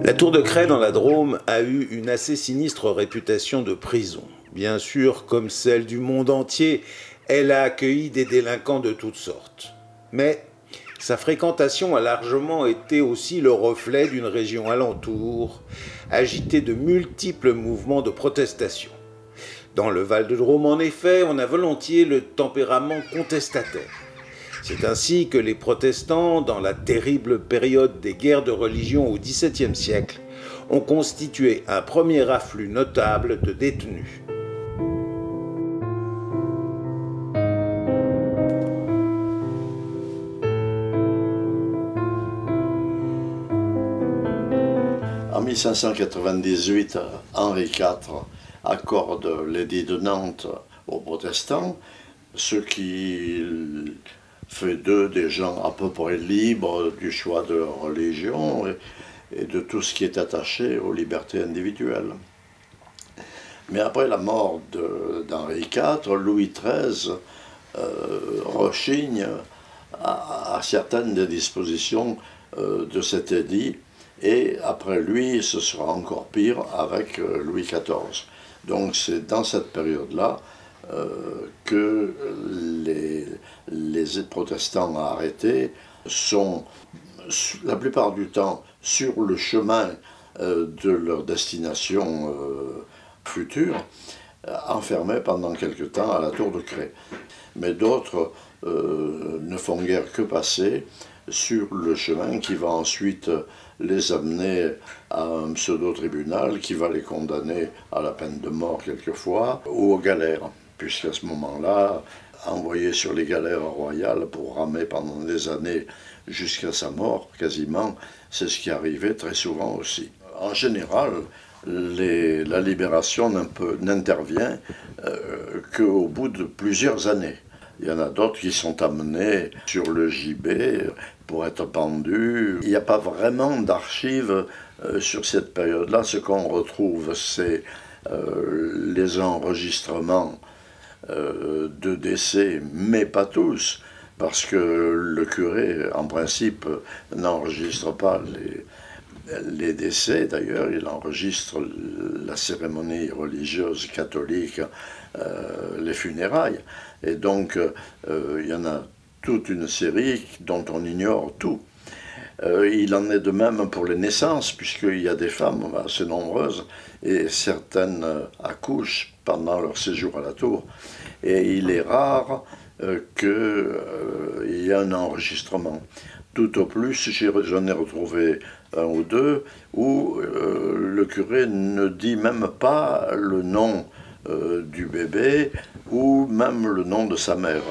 La tour de Crest dans la Drôme a eu une assez sinistre réputation de prison. Bien sûr, comme celle du monde entier, elle a accueilli des délinquants de toutes sortes. Mais sa fréquentation a largement été aussi le reflet d'une région alentour, agitée de multiples mouvements de protestation. Dans le Val-de-Drôme, en effet, on a volontiers le tempérament contestataire. C'est ainsi que les protestants, dans la terrible période des guerres de religion au XVIIe siècle, ont constitué un premier afflux notable de détenus. En 1598, Henri IV accorde l'édit de Nantes aux protestants, ce qui fait d'eux des gens à peu près libres du choix de leur religion et de tout ce qui est attaché aux libertés individuelles. Mais après la mort d'Henri IV, Louis XIII rechigne à certaines des dispositions de cet édit, et après lui, ce sera encore pire avec Louis XIV. Donc c'est dans cette période-là que les protestants arrêtés sont la plupart du temps sur le chemin de leur destination future, enfermés pendant quelque temps à la tour de Crest. Mais d'autres ne font guère que passer sur le chemin qui va ensuite les amener à un pseudo-tribunal qui va les condamner à la peine de mort quelquefois ou aux galères, puisqu'à ce moment-là, envoyé sur les galères royales pour ramer pendant des années jusqu'à sa mort, quasiment, c'est ce qui arrivait très souvent aussi. En général, la libération n'intervient qu'au bout de plusieurs années. Il y en a d'autres qui sont amenés sur le gibet pour être pendus. Il n'y a pas vraiment d'archives sur cette période-là. Ce qu'on retrouve, c'est les enregistrements de décès, mais pas tous, parce que le curé, en principe, n'enregistre pas les décès. D'ailleurs, il enregistre la cérémonie religieuse catholique, les funérailles. Et donc, il y en a toute une série dont on ignore tout. Il en est de même pour les naissances, puisqu'il y a des femmes assez nombreuses, et certaines accouchent pendant leur séjour à la tour. Et il est rare qu'il y ait un enregistrement. Tout au plus, j'en ai retrouvé un ou deux, où le curé ne dit même pas le nom du bébé, ou même le nom de sa mère.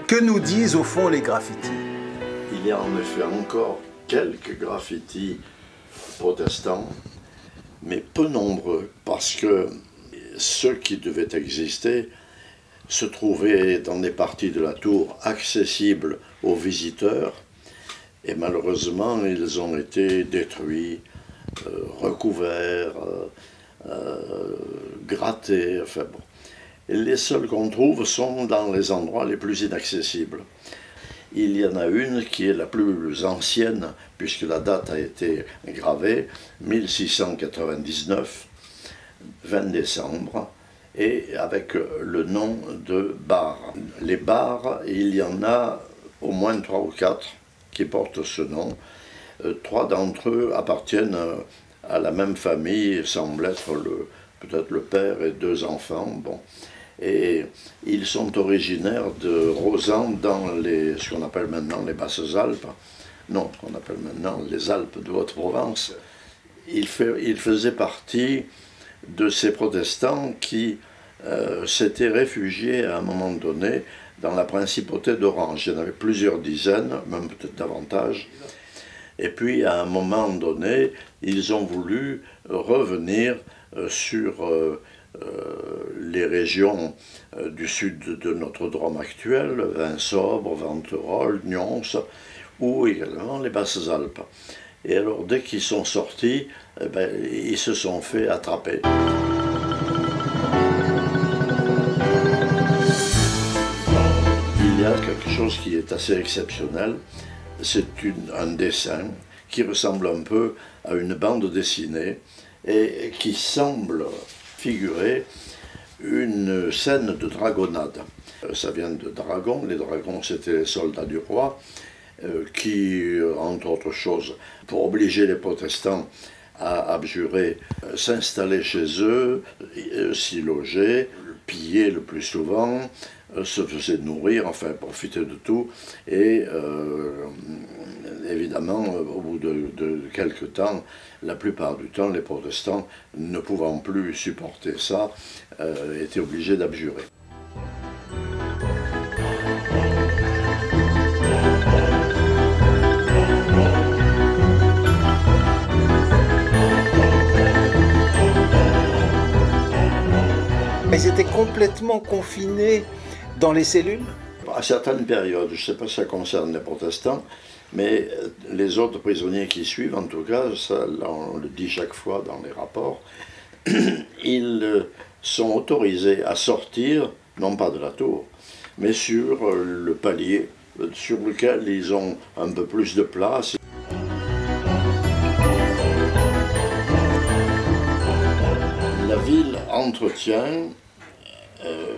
Que nous disent au fond les graffitis? Il y a en effet encore quelques graffitis protestants, mais peu nombreux, parce que ceux qui devaient exister se trouvaient dans des parties de la tour accessibles aux visiteurs, et malheureusement ils ont été détruits, recouverts, grattés, enfin bon. Et les seuls qu'on trouve sont dans les endroits les plus inaccessibles. Il y en a une qui est la plus ancienne, puisque la date a été gravée, 1699, 20 décembre, et avec le nom de Bar. Les Bars, il y en a au moins 3 ou 4 qui portent ce nom. 3 d'entre eux appartiennent à la même famille, semble être peut-être le père et 2 enfants. Bon. Et ils sont originaires de Rozan dans ce qu'on appelle maintenant les Basses-Alpes. Non, qu'on appelle maintenant les Alpes de Haute-Provence. Il faisait partie de ces protestants qui s'étaient réfugiés à un moment donné dans la principauté d'Orange. Il y en avait plusieurs dizaines, même peut-être davantage. Et puis, à un moment donné, ils ont voulu revenir sur les régions du sud de notre Drôme actuel, Vinsobres, Venterolles, Nyons, ou également les Basses-Alpes. Et alors, dès qu'ils sont sortis, eh ben, ils se sont fait attraper. Il y a quelque chose qui est assez exceptionnel, c'est un dessin qui ressemble un peu à une bande dessinée et qui semble figurer une scène de dragonnade. Ça vient de dragons, les dragons c'était les soldats du roi, qui, entre autres choses, pour obliger les protestants à abjurer, s'installer chez eux, s'y loger, piller le plus souvent, se faisaient nourrir, enfin profiter de tout, et évidemment, au bout de quelques temps, la plupart du temps, les protestants, ne pouvant plus supporter ça, étaient obligés d'abjurer. Ils étaient complètement confinés dans les cellules? À certaines périodes, je ne sais pas si ça concerne les protestants, mais les autres prisonniers qui suivent, en tout cas, ça, là, on le dit chaque fois dans les rapports, ils sont autorisés à sortir, non pas de la tour, mais sur le palier sur lequel ils ont un peu plus de place. La ville entretient,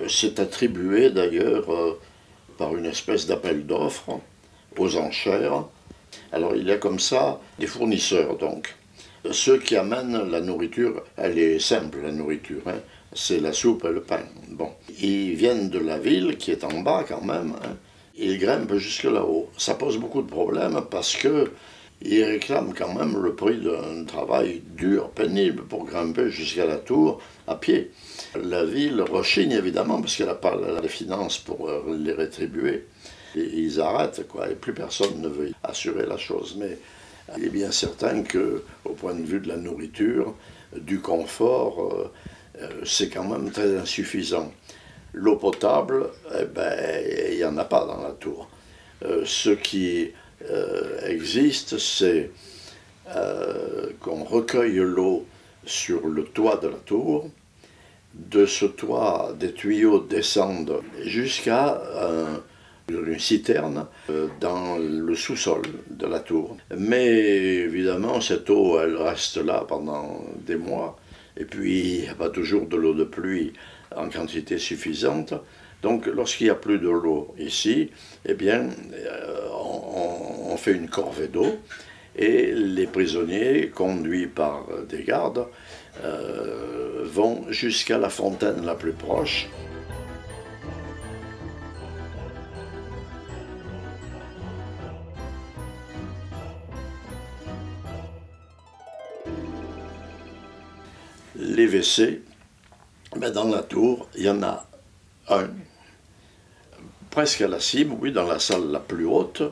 s'est attribuée d'ailleurs par une espèce d'appel d'offres aux enchères. Alors il y a comme ça des fournisseurs donc. Ceux qui amènent la nourriture, elle est simple la nourriture, hein. C'est la soupe et le pain. Bon. Ils viennent de la ville qui est en bas quand même, hein. Ils grimpent jusque là-haut. Ça pose beaucoup de problèmes parce que ils réclament quand même le prix d'un travail dur, pénible, pour grimper jusqu'à la tour à pied. La ville rechigne évidemment parce qu'elle n'a pas les finances pour les rétribuer. Et ils arrêtent, quoi, et plus personne ne veut assurer la chose. Mais il est bien certain qu'au point de vue de la nourriture, du confort, c'est quand même très insuffisant. L'eau potable, eh ben, il n'y en a pas dans la tour. Ce qui existe, c'est qu'on recueille l'eau sur le toit de la tour. De ce toit, des tuyaux descendent jusqu'à une citerne dans le sous-sol de la tour. Mais évidemment, cette eau, elle reste là pendant des mois. Et puis, il n'y a pas toujours de l'eau de pluie en quantité suffisante. Donc, lorsqu'il n'y a plus de l'eau ici, eh bien, on fait une corvée d'eau et les prisonniers, conduits par des gardes, vont jusqu'à la fontaine la plus proche. Les WC, ben dans la tour, il y en a un, presque à la cime, oui, dans la salle la plus haute.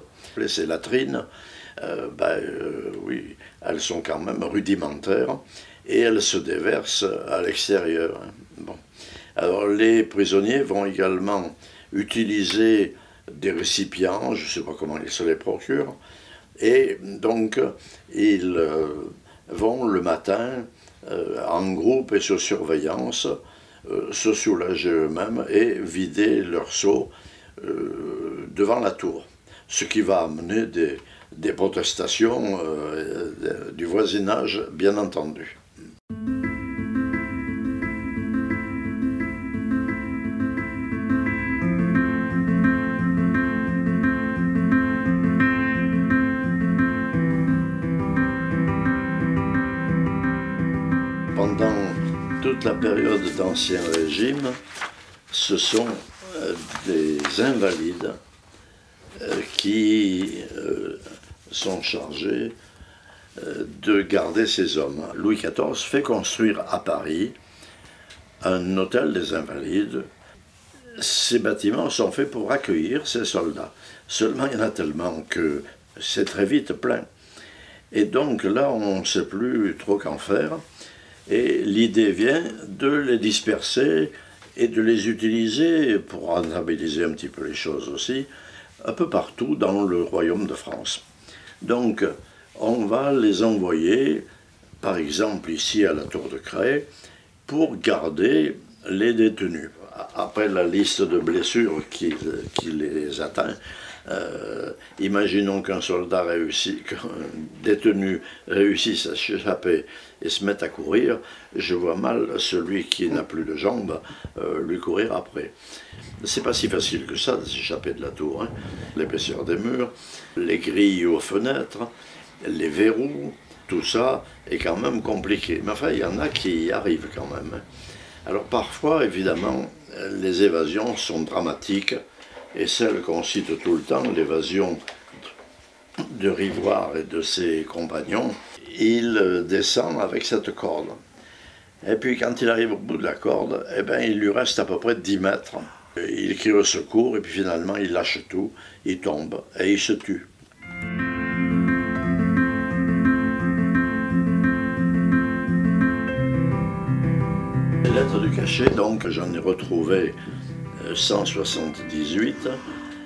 Ces latrines, oui, elles sont quand même rudimentaires et elles se déversent à l'extérieur. Bon. Alors les prisonniers vont également utiliser des récipients, je ne sais pas comment ils se les procurent, et donc ils vont le matin en groupe et sous surveillance se soulager eux-mêmes et vider leur seau devant la tour, ce qui va amener des protestations du voisinage, bien entendu. Pendant toute la période d'Ancien Régime, ce sont des invalides qui sont chargés de garder ces hommes. Louis XIV fait construire à Paris un hôtel des Invalides. Ces bâtiments sont faits pour accueillir ces soldats. Seulement, il y en a tellement que c'est très vite plein. Et donc là, on ne sait plus trop qu'en faire. Et l'idée vient de les disperser et de les utiliser pour rentabiliser un petit peu les choses aussi, un peu partout dans le royaume de France. Donc, on va les envoyer, par exemple ici à la Tour de Cré, pour garder les détenus. Après la liste de blessures qui les atteint, imaginons qu'un soldat réussit, qu'un détenu réussisse à s'échapper et se mette à courir, je vois mal celui qui n'a plus de jambes lui courir après. C'est pas si facile que ça de s'échapper de la tour, hein. L'épaisseur des murs, les grilles aux fenêtres, les verrous, tout ça est quand même compliqué. Mais enfin, il y en a qui y arrivent quand même. Alors parfois, évidemment, les évasions sont dramatiques, et celle qu'on cite tout le temps, l'évasion de Rivoire et de ses compagnons, il descend avec cette corde. Et puis quand il arrive au bout de la corde, eh ben, il lui reste à peu près 10 mètres. Il crie au secours, et puis finalement il lâche tout, il tombe, et il se tue. Les lettres de cachet, donc j'en ai retrouvé 178.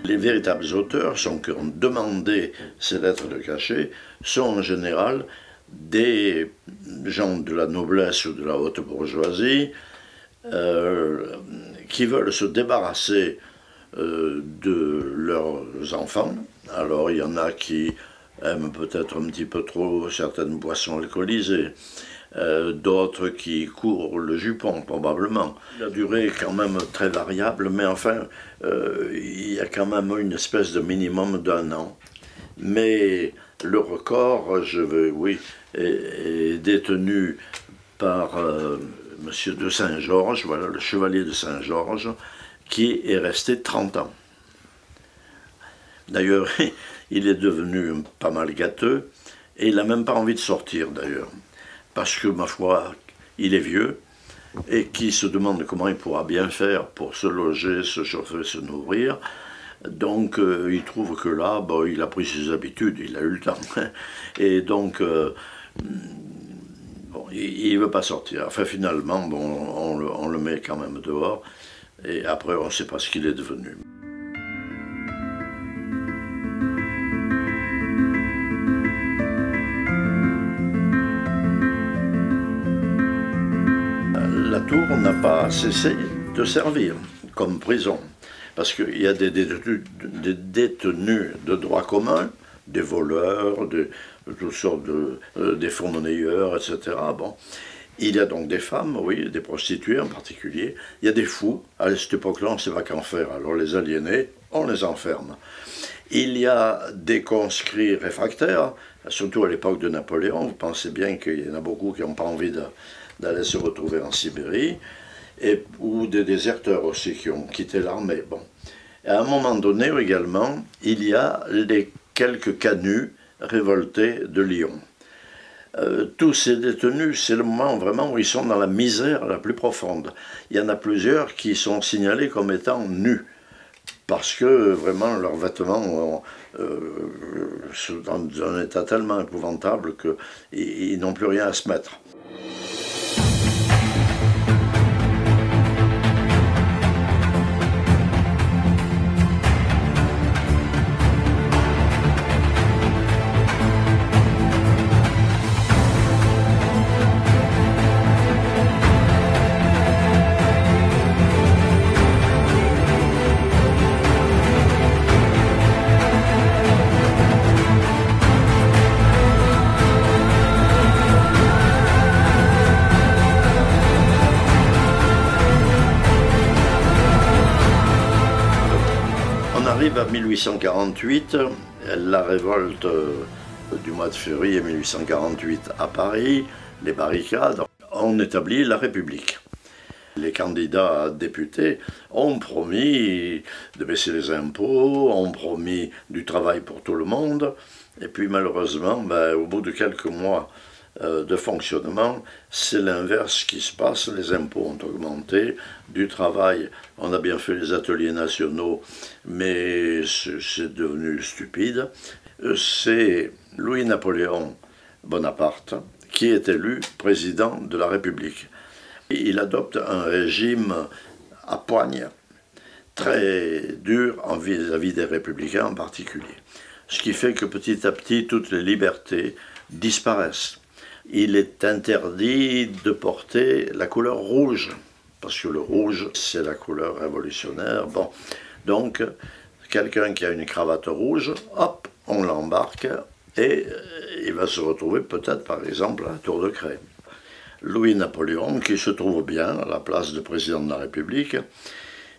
Les véritables auteurs qui ont demandé ces lettres de cachet sont en général des gens de la noblesse ou de la haute bourgeoisie qui veulent se débarrasser de leurs enfants. Alors il y en a qui aiment peut-être un petit peu trop certaines boissons alcoolisées, d'autres qui courent le jupon probablement. La durée est quand même très variable, mais enfin il y a quand même une espèce de minimum d'1 an. Mais le record, est détenu par Monsieur de Saint-Georges, voilà, le chevalier de Saint-Georges, qui est resté 30 ans. D'ailleurs, il est devenu pas mal gâteux, et il n'a même pas envie de sortir d'ailleurs, parce que, ma foi, il est vieux, et qui se demande comment il pourra bien faire pour se loger, se chauffer, se nourrir. Donc il trouve que là, bon, il a pris ses habitudes, il a eu le temps. Et donc, bon, il ne veut pas sortir. Enfin, finalement, bon, on le met quand même dehors, et après, on ne sait pas ce qu'il est devenu. La tour n'a pas cessé de servir comme prison, parce qu'il y a des détenus de droit commun, des voleurs, de toutes sortes des faux-monnayeurs, etc. Bon. Il y a donc des femmes, oui, des prostituées en particulier. Il y a des fous. À cette époque-là, on ne sait pas qu'en faire. Alors les aliénés, on les enferme. Il y a des conscrits réfractaires, surtout à l'époque de Napoléon. Vous pensez bien qu'il y en a beaucoup qui n'ont pas envie d'aller se retrouver en Sibérie, ou des déserteurs aussi qui ont quitté l'armée. Bon. Et à un moment donné également, il y a les quelques canuts révoltés de Lyon. Tous ces détenus, c'est le moment vraiment où ils sont dans la misère la plus profonde. Il y en a plusieurs qui sont signalés comme étant nus, parce que vraiment leurs vêtements sont dans un état tellement épouvantable qu'ils n'ont plus rien à se mettre. À 1848, la révolte du mois de février 1848 à Paris, les barricades, on établit la République. Les candidats députés ont promis de baisser les impôts, ont promis du travail pour tout le monde, et puis malheureusement, au bout de quelques mois de fonctionnement, c'est l'inverse qui se passe. Les impôts ont augmenté, du travail, on a bien fait les ateliers nationaux, mais c'est devenu stupide. C'est Louis-Napoléon Bonaparte qui est élu président de la République. Il adopte un régime à poigne, très dur vis-à-vis des républicains en particulier. Ce qui fait que petit à petit, toutes les libertés disparaissent. Il est interdit de porter la couleur rouge, parce que le rouge, c'est la couleur révolutionnaire. Bon, donc, quelqu'un qui a une cravate rouge, hop, on l'embarque, et il va se retrouver peut-être, par exemple, à la Tour de Cré. Louis-Napoléon, qui se trouve bien à la place de président de la République,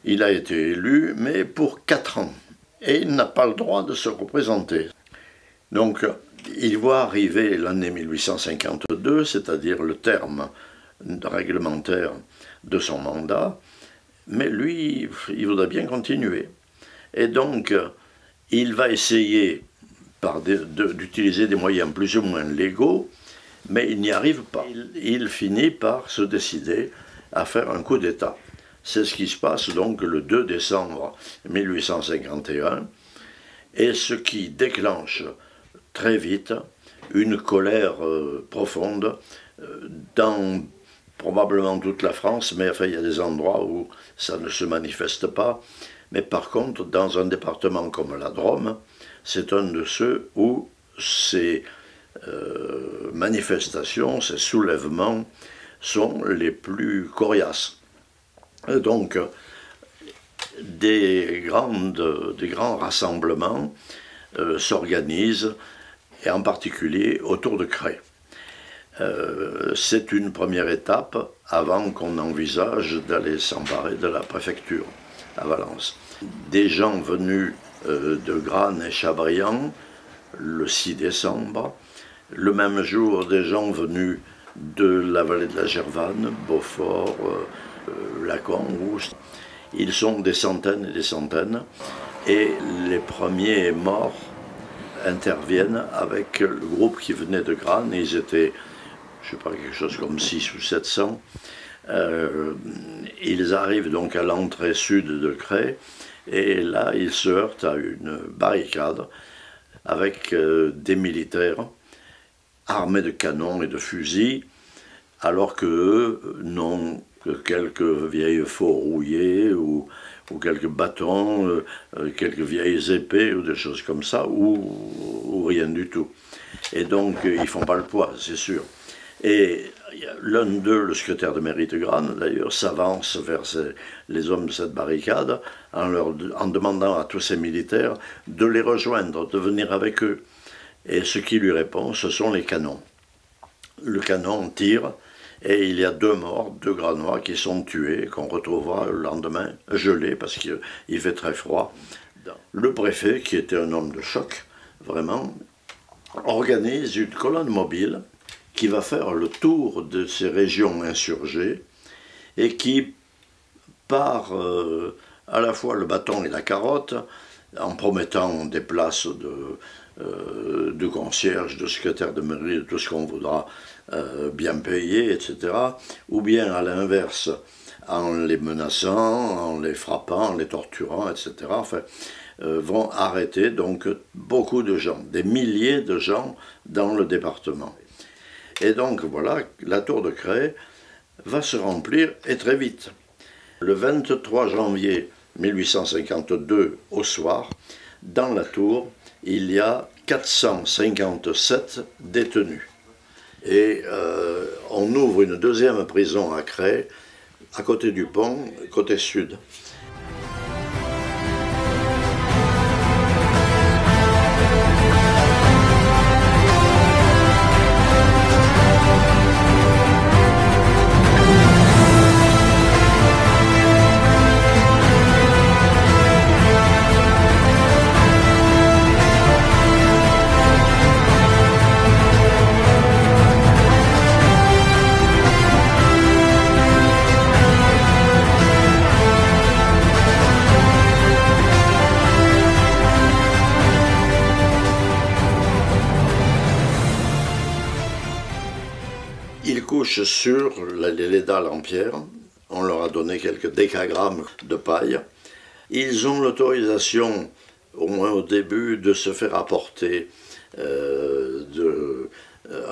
il a été élu, mais pour 4 ans. Et il n'a pas le droit de se représenter. Donc, il voit arriver l'année 1852, c'est-à-dire le terme réglementaire de son mandat, mais lui, il voudrait bien continuer. Et donc, il va essayer d'utiliser des moyens plus ou moins légaux, mais il n'y arrive pas. Il finit par se décider à faire un coup d'État. C'est ce qui se passe donc le 2 décembre 1851, et ce qui déclenche très vite une colère profonde dans probablement toute la France, mais enfin, il y a des endroits où ça ne se manifeste pas. Mais par contre, dans un département comme la Drôme, c'est un de ceux où ces manifestations, ces soulèvements sont les plus coriaces. Et donc, des grands rassemblements s'organisent, et en particulier autour de Cré. C'est une première étape avant qu'on envisage d'aller s'emparer de la préfecture à Valence. Des gens venus de Grane et Chabrian le 6 décembre, le même jour des gens venus de la vallée de la Gervanne, Beaufort, Lacon, Rousse. Ils sont des centaines et des centaines, et les premiers morts interviennent avec le groupe qui venait de Grane. Ils étaient, je ne sais pas, quelque chose comme 600 ou 700. Ils arrivent donc à l'entrée sud de Cré, et là ils se heurtent à une barricade avec des militaires armés de canons et de fusils, alors qu'eux n'ont que quelques vieilles faux rouillées ou quelques bâtons, quelques vieilles épées ou des choses comme ça, ou rien du tout. Et donc ils ne font pas le poids, c'est sûr. Et l'un d'eux, le secrétaire de mairie de Grane, d'ailleurs, s'avance vers les hommes de cette barricade en demandant à tous ces militaires de les rejoindre, de venir avec eux. Et ce qui lui répond, ce sont les canons. Le canon tire, et il y a 2 morts, 2 Granois qui sont tués, qu'on retrouvera le lendemain gelés, parce qu'il fait très froid. Le préfet, qui était un homme de choc, vraiment, organise une colonne mobile qui va faire le tour de ces régions insurgées et qui part à la fois le bâton et la carotte, en promettant des places de concierge, de secrétaire de mairie, de tout ce qu'on voudra bien payer, etc. Ou bien à l'inverse, en les menaçant, en les frappant, en les torturant, etc. Enfin, vont arrêter donc beaucoup de gens, des milliers de gens dans le département. Et donc voilà, la tour de Cré va se remplir, et très vite. Le 23 janvier 1852, au soir, dans la tour, il y a 457 détenus. Et on ouvre une deuxième prison à Cré, à côté du pont, côté sud. couchent sur les dalles en pierre. On leur a donné quelques décagrammes de paille. Ils ont l'autorisation, au moins au début, de se faire apporter un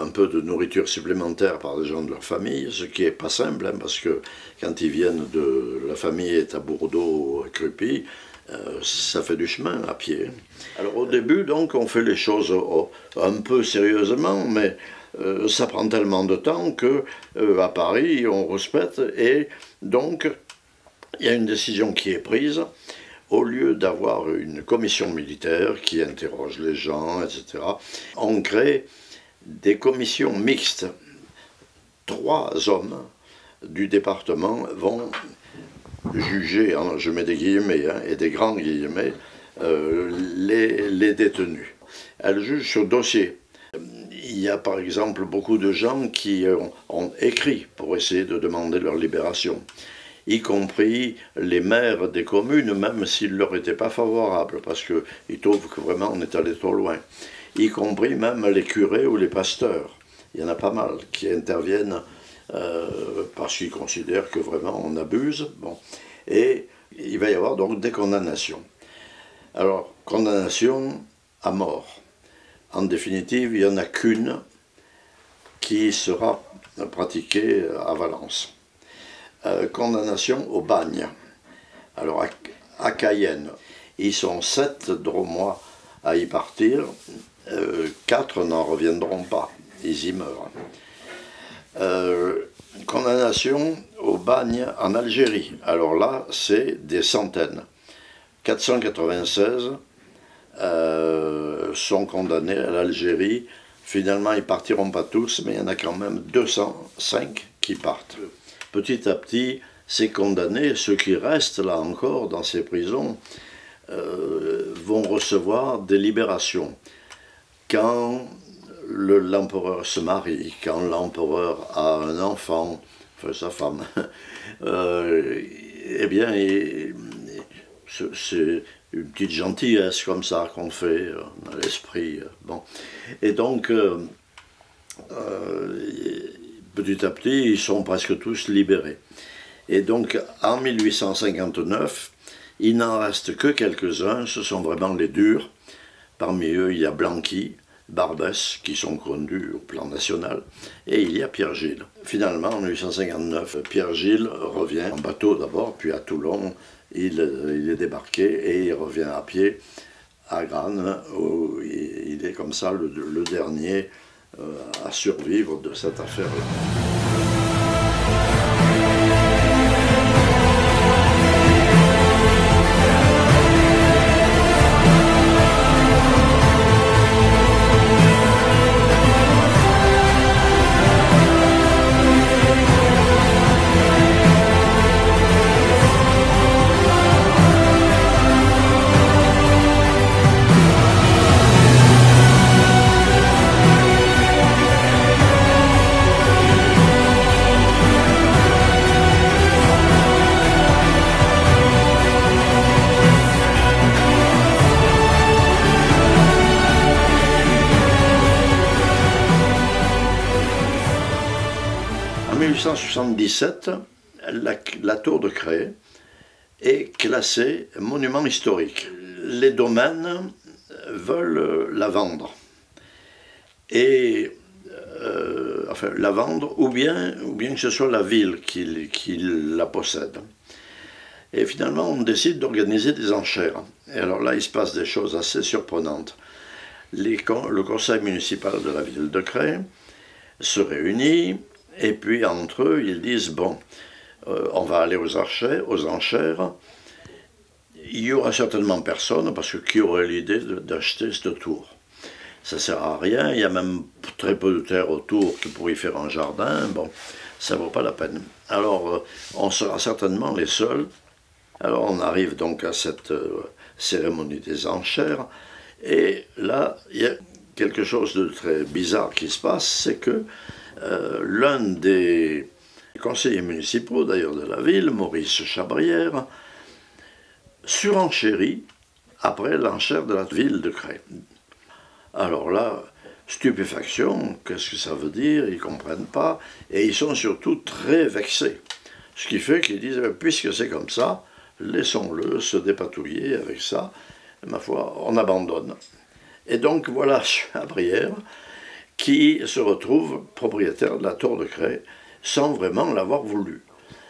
peu de nourriture supplémentaire par des gens de leur famille, ce qui n'est pas simple, hein, parce que quand ils viennent la famille est à Bordeaux, à Crupy, ça fait du chemin à pied. Alors au début, donc, on fait les choses un peu sérieusement, mais ça prend tellement de temps que à Paris, on respecte, et donc il y a une décision qui est prise. Au lieu d'avoir une commission militaire qui interroge les gens, etc., on crée des commissions mixtes. 3 hommes du département vont juger, hein, je mets des guillemets, hein, et des grands guillemets, les détenus. Elles jugent sur dossier. Il y a par exemple beaucoup de gens qui ont écrit pour essayer de demander leur libération, y compris les maires des communes, même s'ils ne leur étaient pas favorables, parce qu'ils trouvent que vraiment on est allé trop loin, y compris même les curés ou les pasteurs. Il y en a pas mal qui interviennent parce qu'ils considèrent que vraiment on abuse. Bon. Et il va y avoir donc des condamnations. Alors, condamnation à mort. En définitive, il n'y en a qu'une qui sera pratiquée à Valence. Condamnation au bagne. Alors à Cayenne, ils sont 7 Drômois à y partir, 4 n'en reviendront pas, ils y meurent. Condamnation au bagne en Algérie. Alors là, c'est des centaines. 496 sont condamnés à l'Algérie. Finalement, ils ne partiront pas tous, mais il y en a quand même 205 qui partent. Petit à petit, ces condamnés, ceux qui restent là encore dans ces prisons, vont recevoir des libérations. Quand l'empereur se marie, quand l'empereur a un enfant, enfin sa femme, eh bien, c'est une petite gentillesse comme ça qu'on fait dans l'esprit. Bon. Et donc, petit à petit, ils sont presque tous libérés. Et donc, en 1859, il n'en reste que quelques-uns, ce sont vraiment les durs. Parmi eux, il y a Blanqui, Barbès, qui sont connus au plan national, et il y a Pierre-Gilles. Finalement, en 1859, Pierre-Gilles revient en bateau d'abord, puis à Toulon, il est débarqué et il revient à pied à Grane, où il est comme ça le dernier à survivre de cette affaire-là. En 1877, la tour de Cré est classée monument historique. Les domaines veulent la vendre. Et enfin, la vendre, ou bien que ce soit la ville qui la possède. Et finalement, on décide d'organiser des enchères. Et alors là, il se passe des choses assez surprenantes. Le conseil municipal de la ville de Cré se réunit, et puis entre eux, ils disent, bon, on va aller aux enchères. Il y aura certainement personne, parce que qui aurait l'idée d'acheter cette tour? Ça ne sert à rien, il y a même très peu de terre autour pour y faire un jardin, bon, ça ne vaut pas la peine. Alors, on sera certainement les seuls. Alors, on arrive donc à cette cérémonie des enchères, et là, il y a quelque chose de très bizarre qui se passe, c'est que l'un des conseillers municipaux, d'ailleurs de la ville, Maurice Chabrière, surenchérit après l'enchère de la ville de Cré. Alors là, stupéfaction, qu'est-ce que ça veut dire, ils ne comprennent pas, et ils sont surtout très vexés. Ce qui fait qu'ils disent, puisque c'est comme ça, laissons-le se dépatouiller avec ça, ma foi, on abandonne. Et donc voilà Chabrière qui se retrouve propriétaire de la tour de Crest sans vraiment l'avoir voulu.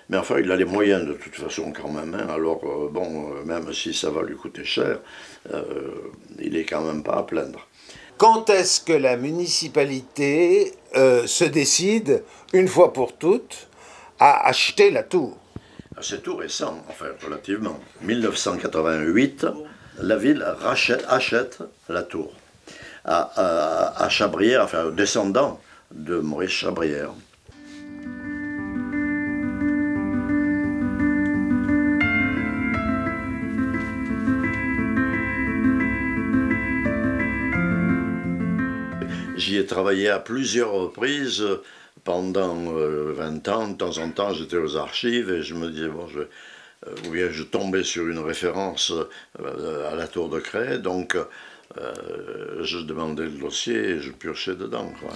Mais enfin, il a les moyens de toute façon quand même, hein. Alors bon, même si ça va lui coûter cher, il est quand même pas à plaindre. Quand est-ce que la municipalité se décide, une fois pour toutes, à acheter la tour? C'est tout récent, enfin relativement. 1988, la ville achète la tour à Chabrière, enfin aux descendants de Maurice Chabrière. J'y ai travaillé à plusieurs reprises pendant 20 ans. De temps en temps, j'étais aux archives et je me disais, bon, ou bien je tombais sur une référence à la tour de Crest, donc je demandais le dossier et je piochais dedans, quoi.